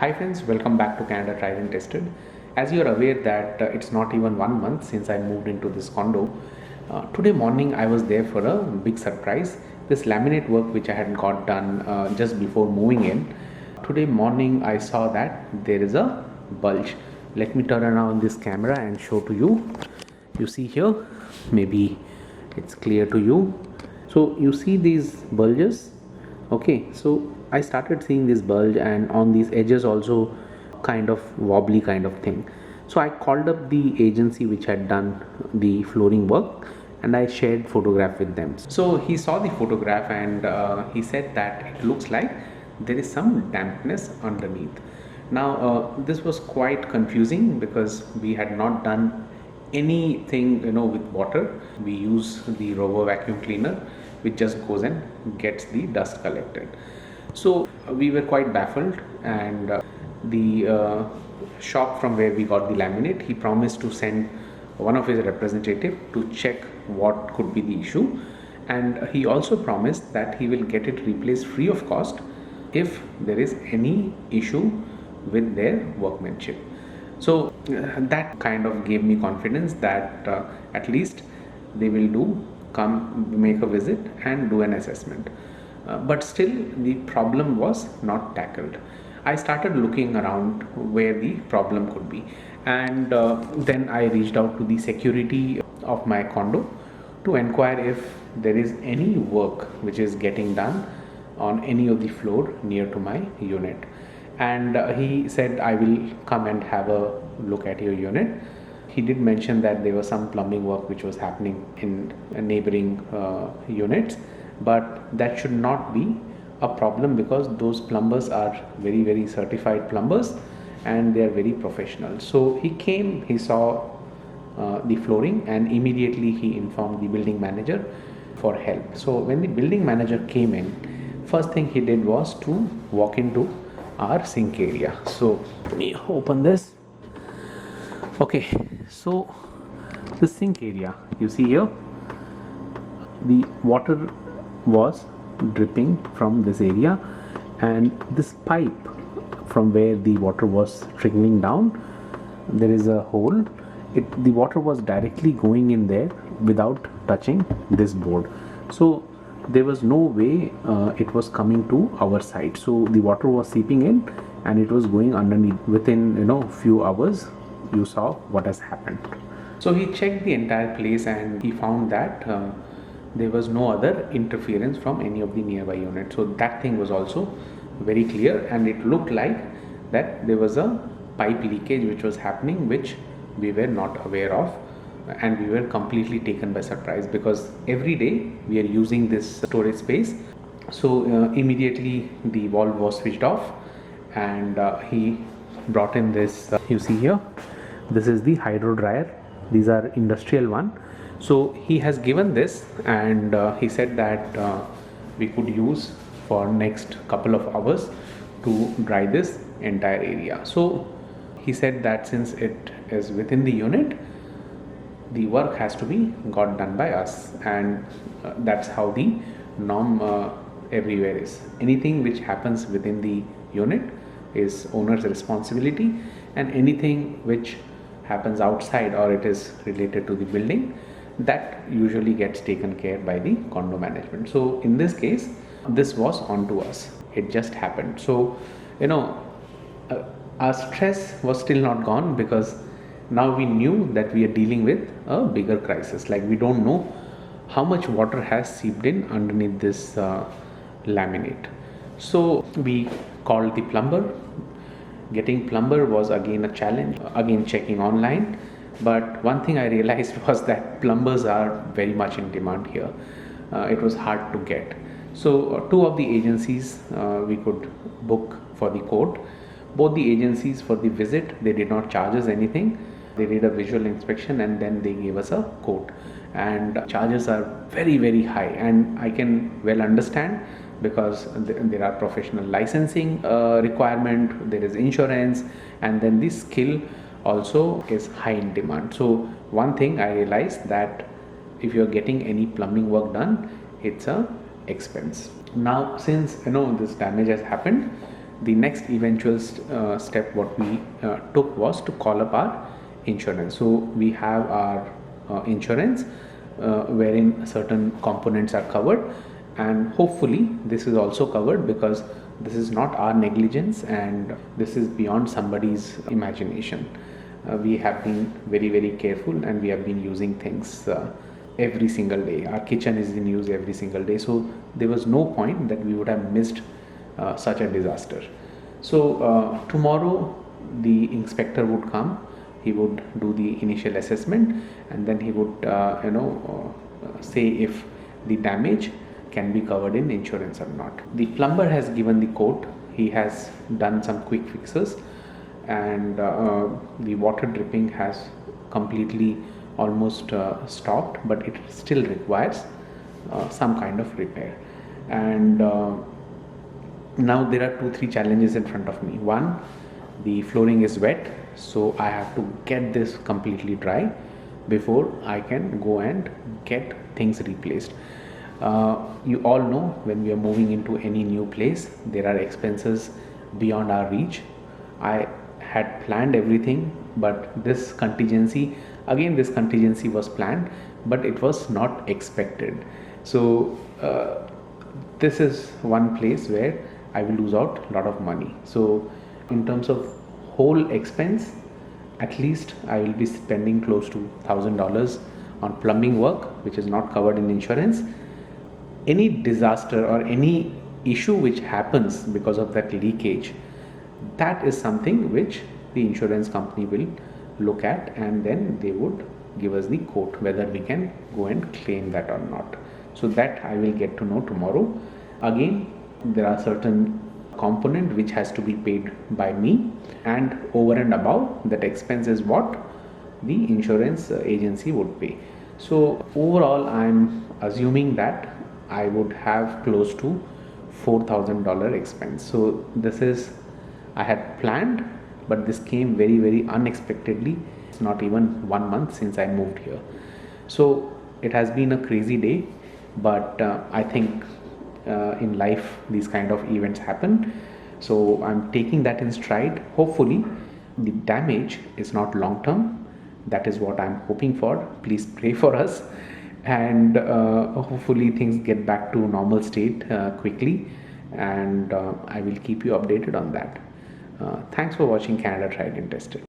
Hi friends, welcome back to Canada Tried and Tested. As you are aware that it's not even 1 month since I moved into this condo. Today morning I was there for a big surprise. This laminate work which I had got done just before moving in. Today morning I saw that there is a bulge. Let me turn around this camera and show to you. You see here, maybe it's clear to you. So you see these bulges. Okay, so I started seeing this bulge and on these edges also kind of wobbly kind of thing. So I called up the agency which had done the flooring work and I shared photograph with them. So he saw the photograph and he said that it looks like there is some dampness underneath. Now this was quite confusing because we had not done anything with water. We use the robo vacuum cleaner which just goes and gets the dust collected. So we were quite baffled, and the shop from where we got the laminate, he promised to send one of his representative to check what could be the issue, and he also promised that he will get it replaced free of cost if there is any issue with their workmanship. So that kind of gave me confidence that at least they will come make a visit and do an assessment. But still the problem was not tackled. I started looking around where the problem could be, and then I reached out to the security of my condo to inquire if there is any work which is getting done on any of the floor near to my unit. And he said, I will come and have a look at your unit. He did mention that there was some plumbing work which was happening in neighboring units, but that should not be a problem because those plumbers are very certified plumbers and they are very professional. So he came, he saw the flooring, and immediately he informed the building manager for help. So when the building manager came in, first thing he did was to walk into our sink area. So let me open this. Okay, so the sink area, you see here, the water was dripping from this area, and this pipe from where the water was trickling down, there is a hole. The water was directly going in there without touching this board. So there was no way it was coming to our side. So the water was seeping in and it was going underneath. Within few hours, you saw what has happened. So he checked the entire place and he found that there was no other interference from any of the nearby units. So that thing was also very clear, and it looked like that there was a pipe leakage which was happening, which we were not aware of, and we were completely taken by surprise because every day we are using this storage space. So immediately the valve was switched off, and he brought in this, you see here, this is the hydro dryer. These are industrial one. So he has given this, and he said that we could use for next couple of hours to dry this entire area. So he said that since it is within the unit, the work has to be got done by us, and that's how the norm everywhere is. Anything which happens within the unit is owner's responsibility, and anything which happens outside or it is related to the building, that usually gets taken care by the condo management. So in this case, this was onto us. It just happened. So our stress was still not gone because now we knew that we are dealing with a bigger crisis. Like, we don't know how much water has seeped in underneath this laminate. So we called the plumber. Getting plumber was again a challenge, again checking online. But one thing I realized was that plumbers are very much in demand here. It was hard to get. So two of the agencies we could book for the quote. Both the agencies, for the visit, they did not charge us anything. They did a visual inspection and then they gave us a quote. And charges are very high, and I can well understand because there are professional licensing requirement, there is insurance, and then the skill also is high in demand. So one thing I realized, that if you're getting any plumbing work done, it's a expense. Now since this damage has happened, the next eventual step what we took was to call up our insurance. So we have our insurance wherein certain components are covered, and hopefully this is also covered because this is not our negligence and this is beyond somebody's imagination. We have been very careful, and we have been using things every single day. Our kitchen is in use every single day, so there was no point that we would have missed such a disaster. So tomorrow the inspector would come, he would do the initial assessment, and then he would say if the damage can be covered in insurance or not. The plumber has given the quote, he has done some quick fixes, and the water dripping has completely almost stopped, but it still requires some kind of repair. And now there are 2-3 challenges in front of me. One, the flooring is wet, so I have to get this completely dry before I can go and get things replaced. You all know, when we are moving into any new place, there are expenses beyond our reach. I had planned everything, but this contingency was planned, but it was not expected. So this is one place where I will lose out a lot of money. So in terms of whole expense, at least I will be spending close to $1,000 on plumbing work, which is not covered in insurance. Any disaster or any issue which happens because of that leakage, that is something which the insurance company will look at, and then they would give us the quote whether we can go and claim that or not. So that I will get to know tomorrow. Again, there are certain component which has to be paid by me, and over and above that expense is what the insurance agency would pay. So overall, I'm assuming that I would have close to $4,000 expense. So this is, I had planned, but this came very unexpectedly. It's not even 1 month since I moved here. So it has been a crazy day, but I think in life these kind of events happen. So I'm taking that in stride. Hopefully the damage is not long term. That is what I'm hoping for. Please pray for us, and hopefully things get back to normal state quickly, and I will keep you updated on that. Thanks for watching Canada Tried and Tested.